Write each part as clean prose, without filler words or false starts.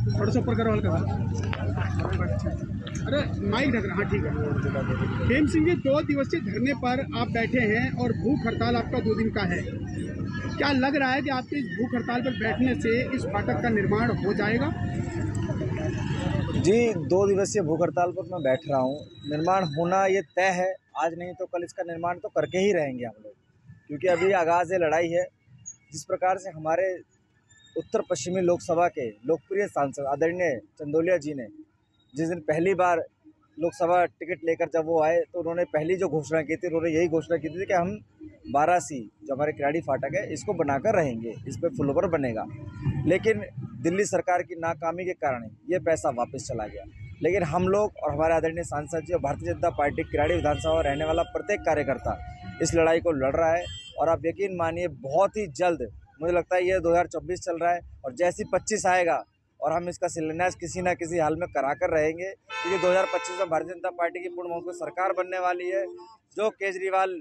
थोड़ा सा ऊपर करो हल्का। अरे माइक ढक रहा, हाँ ठीक है। हेम सिंह जी, 2 दिवसीय धरने पर आप बैठे हैं और भूख हड़ताल आपका 2 दिन का है। क्या लग रहा है कि आपके इस भूख हड़ताल पर बैठने से इस फाटक का निर्माण हो जाएगा? जी, 2 दिवसीय भूख हड़ताल पर मैं बैठ रहा हूँ। निर्माण होना ये तय है, आज नहीं तो कल इसका निर्माण तो करके ही रहेंगे हम लोग, क्योंकि अभी आगाज़ ये लड़ाई है। जिस प्रकार से हमारे उत्तर पश्चिमी लोकसभा के लोकप्रिय सांसद आदरणीय चंदौलिया जी ने जिस दिन पहली बार लोकसभा टिकट लेकर जब वो आए, तो उन्होंने पहली जो घोषणा की थी, उन्होंने यही घोषणा की थी कि हम 12C जो हमारे किराड़ी फाटक है इसको बनाकर रहेंगे, इस पर फ्लाईओवर बनेगा। लेकिन दिल्ली सरकार की नाकामी के कारण ये पैसा वापस चला गया। लेकिन हम लोग और हमारे आदरणीय सांसद जी और भारतीय जनता पार्टी किराड़ी विधानसभा में रहने वाला प्रत्येक कार्यकर्ता इस लड़ाई को लड़ रहा है। और आप यकीन मानिए, बहुत ही जल्द, मुझे लगता है ये 2024 चल रहा है और जैसे 25 आएगा और हम इसका शिलान्यास किसी न किसी हाल में करा कर रहेंगे, क्योंकि 2025 में भारतीय जनता पार्टी की पूर्ण बहुमत सरकार बनने वाली है। जो केजरीवाल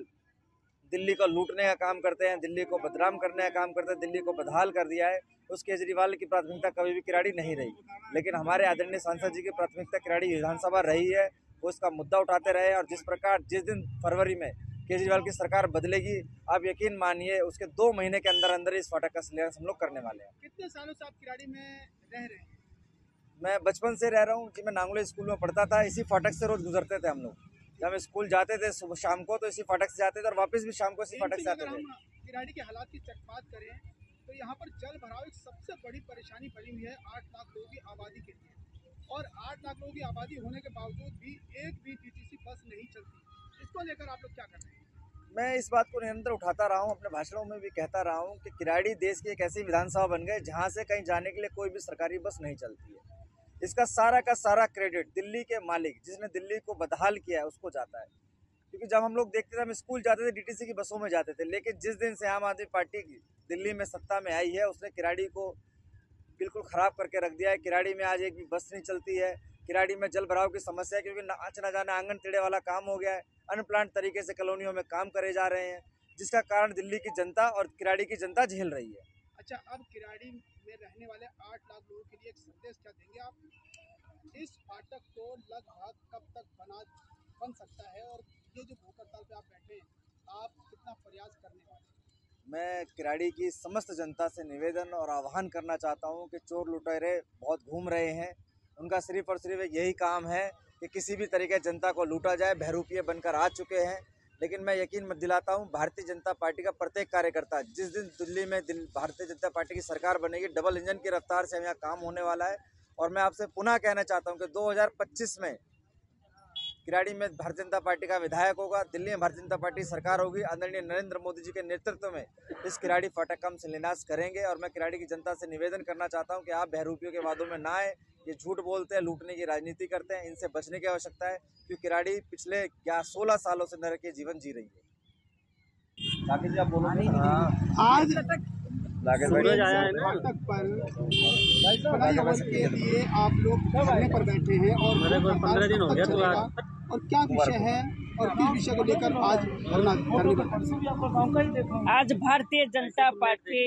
दिल्ली को लूटने का काम करते हैं, दिल्ली को बदनाम करने का काम करते हैं, दिल्ली को बदहाल कर दिया है, उस केजरीवाल की प्राथमिकता कभी भी किराड़ी नहीं रही। लेकिन हमारे आदरणीय सांसद जी की प्राथमिकता किराड़ी विधानसभा रही है। वो इसका मुद्दा उठाते रहे और जिस दिन फरवरी में केजरीवाल की सरकार बदलेगी, आप यकीन मानिए उसके 2 महीने के अंदर अंदर इस फाटक का शिलान्यास हम लोग करने वाले हैं। कितने सालों से आप किराड़ी में रह रहे हैं? मैं बचपन से रह रहा हूँ जी। मैं नांगलोई स्कूल में पढ़ता था, इसी फाटक से रोज गुजरते थे हम लोग। जब हम स्कूल जाते थे सुबह शाम को, तो इसी फाटक से जाते थे और वापस भी शाम को इसी फाटक से आते थे। किराड़ी के हालात की बात करें तो यहाँ पर जल भराव एक सबसे बड़ी परेशानी बनी हुई है 8 लाख लोगों की आबादी के लिए, और 8 लाख लोगों की आबादी होने के बावजूद भी एक भी डीटीसी बस नहीं चलती। इसको लेकर आप लोग क्या कर रहे हैं? मैं इस बात को निरंतर उठाता रहा हूँ, अपने भाषणों में भी कहता रहा हूँ कि किराड़ी देश की एक ऐसी विधानसभा बन गए जहाँ से कहीं जाने के लिए कोई भी सरकारी बस नहीं चलती है। इसका सारा का सारा क्रेडिट दिल्ली के मालिक, जिसने दिल्ली को बदहाल किया है, उसको जाता है। क्योंकि जब हम लोग देखते थे, हम स्कूल जाते थे डीटीसी की बसों में जाते थे, लेकिन जिस दिन से आम आदमी पार्टी की दिल्ली में सत्ता में आई है, उसने किराड़ी को बिल्कुल ख़राब करके रख दिया है। किराड़ी में आज एक भी बस नहीं चलती है। किराड़ी में जल भराव की समस्या है, क्योंकि न जाने आंगन टेढ़े वाला काम हो गया है। अनप्लान्ड तरीके से कॉलोनियों में काम करे जा रहे हैं, जिसका कारण दिल्ली की जनता और किराड़ी की जनता झेल रही है। अच्छा, अब किराड़ी में रहने वाले 8 लाख लोगों के लिए एक संदेश क्या देंगे आप? इस फाटक को लगभग कब तक बन सकता है, और ये जो भूख हड़ताल पे आप बैठे हैं, आप कितना प्रयास करने वाले हैं? मैं किराड़ी की समस्त जनता से निवेदन और आह्वान करना चाहता हूं कि चोर लुटेरे बहुत घूम रहे हैं। उनका सिर्फ और सिर्फ यही काम है कि किसी भी तरीके जनता को लूटा जाए। बहरूपिये बनकर आ चुके हैं। लेकिन मैं यकीन मत दिलाता हूं, भारतीय जनता पार्टी का प्रत्येक कार्यकर्ता, जिस दिन दिल्ली में भारतीय जनता पार्टी की सरकार बनेगी, डबल इंजन की रफ्तार से यहाँ काम होने वाला है। और मैं आपसे पुनः कहना चाहता हूँ कि 2025 में किराड़ी में भारतीय जनता पार्टी का विधायक होगा, दिल्ली में भारतीय जनता पार्टी सरकार होगी। आदरणीय नरेंद्र मोदी जी के नेतृत्व में इस किराड़ी फाटक का हम शिलान्यास करेंगे। और मैं किराड़ी की जनता से निवेदन करना चाहता हूं कि आप बहरूपियों के वादों में ना आए। ये झूठ बोलते हैं, लूटने की राजनीति करते हैं, इनसे बचने की आवश्यकता है, क्योंकि किराड़ी पिछले 16 सालों से नरक के जीवन जी रही है। जी आप बोलो। आज सूरज आया है ना फाटक पर के लिए आप लोग धरने पर बैठे हैं, और 15 दिन हो गया। तो और क्या विषय है और किस विषय को लेकर आज धरने पर? आज भारतीय जनता पार्टी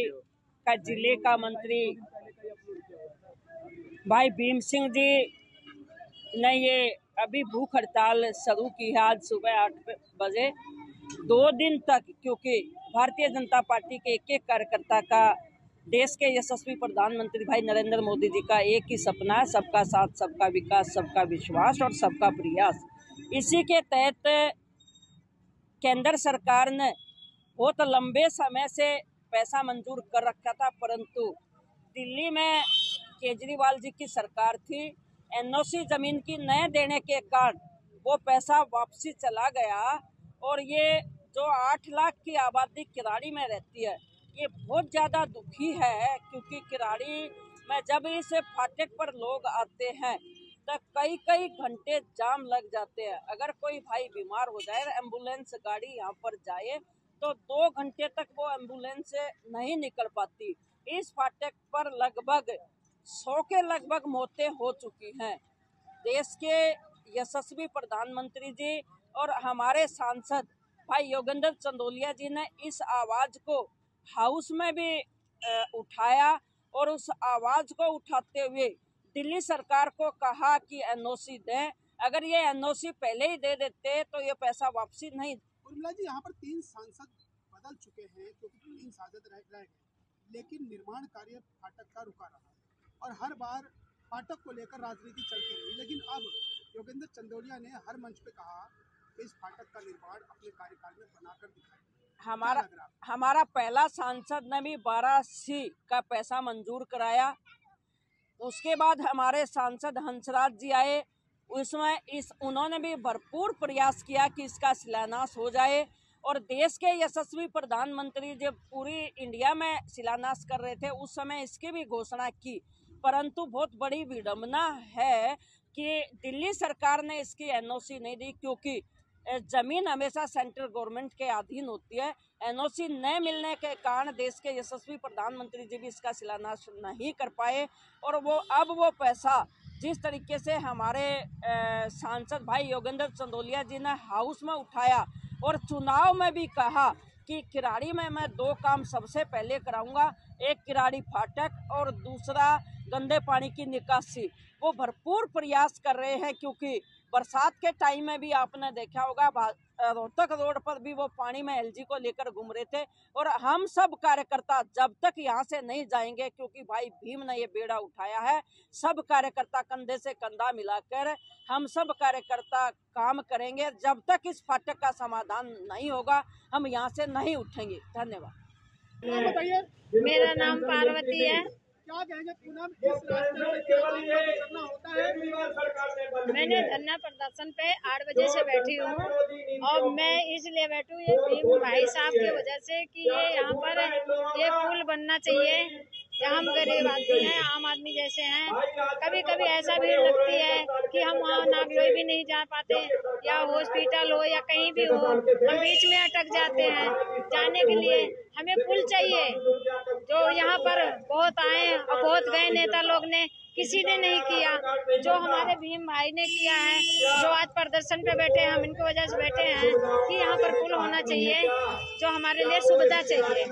का जिले का मंत्री भाई भीम सिंह जी ने ये अभी भूख हड़ताल शुरू की है आज सुबह 8 बजे 2 दिन तक, क्योंकि भारतीय जनता पार्टी के एक एक कार्यकर्ता का देश के यशस्वी प्रधानमंत्री भाई नरेंद्र मोदी जी का एक ही सपना है, सबका साथ, सबका विकास, सबका विश्वास और सबका प्रयास। इसी के तहत केंद्र सरकार ने बहुत लंबे समय से पैसा मंजूर कर रखा था, परंतु दिल्ली में केजरीवाल जी की सरकार थी। एनओसी जमीन की न देने के कारण वो पैसा वापसी चला गया। और ये जो 8 लाख की आबादी किराड़ी में रहती है, ये बहुत ज़्यादा दुखी है, क्योंकि किराड़ी में जब इस फाटक पर लोग आते हैं तो कई कई घंटे जाम लग जाते हैं। अगर कोई भाई बीमार हो जाए, एम्बुलेंस गाड़ी यहाँ पर जाए, तो 2 घंटे तक वो एम्बुलेंस नहीं निकल पाती। इस फाटक पर लगभग 100 के लगभग मौतें हो चुकी हैं। देश के यशस्वी प्रधानमंत्री जी और हमारे सांसद भाई योगेंद्र चंदौलिया जी ने इस आवाज़ को हाउस में भी उठाया, और उस आवाज़ को उठाते हुए दिल्ली सरकार को कहा कि एनओसी दें। अगर ये एनओसी पहले ही दे देते तो ये पैसा वापसी नहीं। उर्मिला जी, यहाँ पर 3 सांसद बदल चुके हैं क्योंकि 3 सांसद रह गए, लेकिन निर्माण कार्य फाटक का रुका रहा और हर बार फाटक को लेकर राजनीति चलती रही। लेकिन अब योगेंद्र चंदौलिया ने हर मंच पे कहा कि इस फाटक का निर्माण अपने कार्यकाल में बनाकर दिखाएं। हमारा पहला सांसद ने भी 12C का पैसा मंजूर कराया। उसके बाद हमारे सांसद हंसराज जी आए, उसमें उन्होंने भी भरपूर प्रयास किया कि इसका शिलान्यास हो जाए। और देश के यशस्वी प्रधानमंत्री जब पूरी इंडिया में शिलान्यास कर रहे थे उस समय इसकी भी घोषणा की, परंतु बहुत बड़ी विडंबना है कि दिल्ली सरकार ने इसकी एनओसी नहीं दी, क्योंकि जमीन हमेशा सेंट्रल गवर्नमेंट के अधीन होती है। एनओसी न मिलने के कारण देश के यशस्वी प्रधानमंत्री जी भी इसका शिलान्यास नहीं कर पाए। और वो पैसा जिस तरीके से हमारे सांसद भाई योगेंद्र चंदौलिया जी ने हाउस में उठाया और चुनाव में भी कहा कि किराड़ी में मैं 2 काम सबसे पहले कराऊंगा, एक किराड़ी फाटक और दूसरा गंदे पानी की निकासी, वो भरपूर प्रयास कर रहे हैं। क्योंकि बरसात के टाइम में भी आपने देखा होगा रोहतक रोड पर भी वो पानी में एलजी को लेकर घूम रहे थे। और हम सब कार्यकर्ता जब तक यहाँ से नहीं जाएंगे, क्योंकि भाई भीम ने ये बेड़ा उठाया है, सब कार्यकर्ता कंधे से कंधा मिलाकर हम सब कार्यकर्ता काम करेंगे। जब तक इस फाटक का समाधान नहीं होगा हम यहाँ से नहीं उठेंगे। धन्यवाद। बताइए, मेरा नाम पार्वती है। क्या कहेंगे पूनम, इस रास्ते से क्या करना होता है? मैंने धरना प्रदर्शन पे 8 बजे से बैठी हूँ और मैं इसलिए बैठूँ ये भीम भाई साहब की वजह से कि ये यहाँ पर ये पुल बनना चाहिए। यहाँ हम गरीब आदमी हैं, आम आदमी जैसे हैं। कभी कभी ऐसा भीड़ लगती है कि हम वहाँ नागलोई भी नहीं जा पाते, या हॉस्पिटल हो या कहीं भी हो, हम बीच में अटक जाते हैं। जाने के लिए हमें पुल चाहिए। जो यहाँ पर बहुत आए और बहुत गए नेता लोग ने, किसी ने नहीं किया। जो हमारे भीम भाई ने किया है, जो आज प्रदर्शन पे बैठे हैं, हम इनकी वजह से बैठे हैं कि यहाँ पर पुल होना चाहिए, जो हमारे लिए सुविधा चाहिए।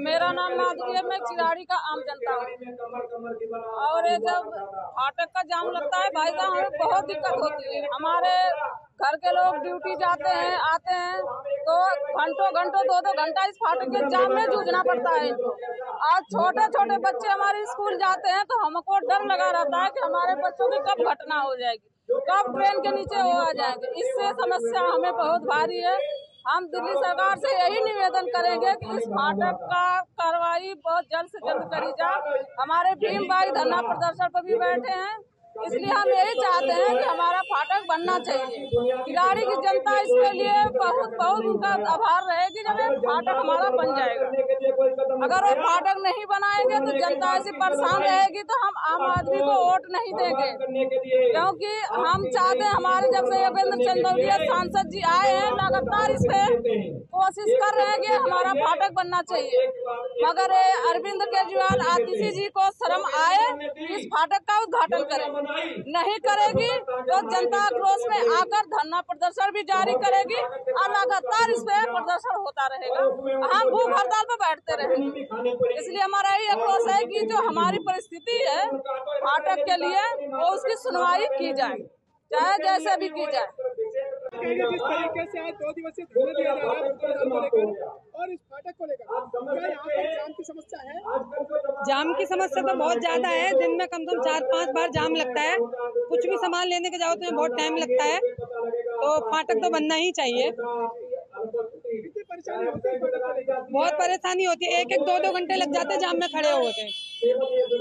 मेरा नाम माधुरी है, मैं चिराड़ी का आम जनता हूँ। और ये जब फाटक का जाम लगता है भाई साहब, हमें बहुत दिक्कत होती है। हमारे घर के लोग ड्यूटी जाते हैं आते हैं तो घंटों 2-2 घंटा इस फाटक के जाम में जूझना पड़ता है इनको। आज छोटे छोटे बच्चे हमारे स्कूल जाते हैं तो हमको डर लगा रहता है कि हमारे बच्चों की कब घटना हो जाएगी, कब ट्रेन के नीचे वो आ जाएंगे। इससे समस्या हमें बहुत भारी है। हम दिल्ली सरकार से यही निवेदन करेंगे कि इस फाटक का कार्रवाई बहुत जल्द से जल्द करी जाए। हमारे भीम भाई धरना प्रदर्शन पर भी बैठे हैं, इसलिए हम यही चाहते हैं कि हमारा फाटक बनना चाहिए। किराड़ी की जनता इसके लिए बहुत उनका आभार रहेगी जब ये फाटक हमारा बन जाएगा। अगर वो फाटक नहीं बनाएंगे तो जनता ऐसी परेशान रहेगी, तो हम आम आदमी को वोट नहीं देंगे। क्योंकि हम चाहते हैं, हमारे जब से योगेंद्र चंदौलिया सांसद जी आए हैं लगातार इस पे कोशिश कर रहे हैं कि हमारा फाटक बनना चाहिए, मगर अरविंद केजरीवाल आतिशी जी को शर्म आए इस फाटक का उद्घाटन करें। नहीं करेगी तो जनता आक्रोश में आकर धरना प्रदर्शन भी जारी करेगी और लगातार इस पे प्रदर्शन होता रहेगा। हम भूख हड़ताल पर बैठते रहेंगे। इसलिए हमारा यही आक्रोश है कि जो हमारी परिस्थिति है फाटक के लिए वो उसकी सुनवाई की जाए, चाहे जैसे भी की जाए। जिस तरीके से आज 2 दिवसीय धरना दिया जा रहा है और इस फाटक को लेकर, क्या यहाँ पर जाम की समस्या है? जाम की समस्या तो बहुत ज्यादा है। दिन में कम से कम 4-5 बार जाम लगता है। कुछ भी सामान लेने के जाओ तो बहुत टाइम लगता है, तो फाटक तो बनना ही चाहिए। कितनी परेशानी होती है फाटक को लेकर? बहुत परेशानी होती है, 1-2 घंटे लग जाते हैं जाम में खड़े होते हैं।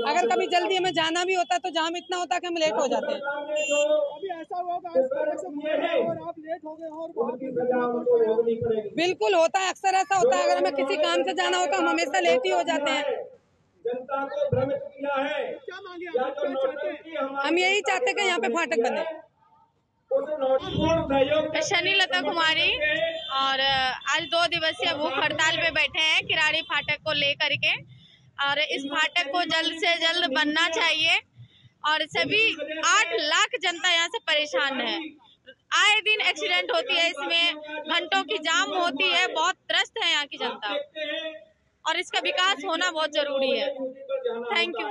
अगर कभी जल्दी हमें जाना भी होता है तो जाम इतना होता है कि हम लेट हो जाते हैं। अभी ऐसा हुआ और आप लेट हो गए और बहुत बिल्कुल होता है, अक्सर ऐसा होता है। अगर हमें किसी काम से जाना होता है हम हमेशा लेट ही हो जाते हैं। जनता को भ्रमित किया है। क्या मांगे आप, क्या चाहते हैं? हम यही चाहते हैं कि यहाँ पे फाटक बने। शनि लता कुमारी, और आज 2 दिवसीय भूख हड़ताल पे बैठे हैं किराड़ी फाटक को लेकर के। और इस फाटक को जल्द से जल्द बनना चाहिए। और सभी 8 लाख जनता यहाँ से परेशान है। आए दिन एक्सीडेंट होती है, इसमें घंटों की जाम होती है। बहुत त्रस्त है यहाँ की जनता और इसका विकास होना बहुत जरूरी है। Thank you.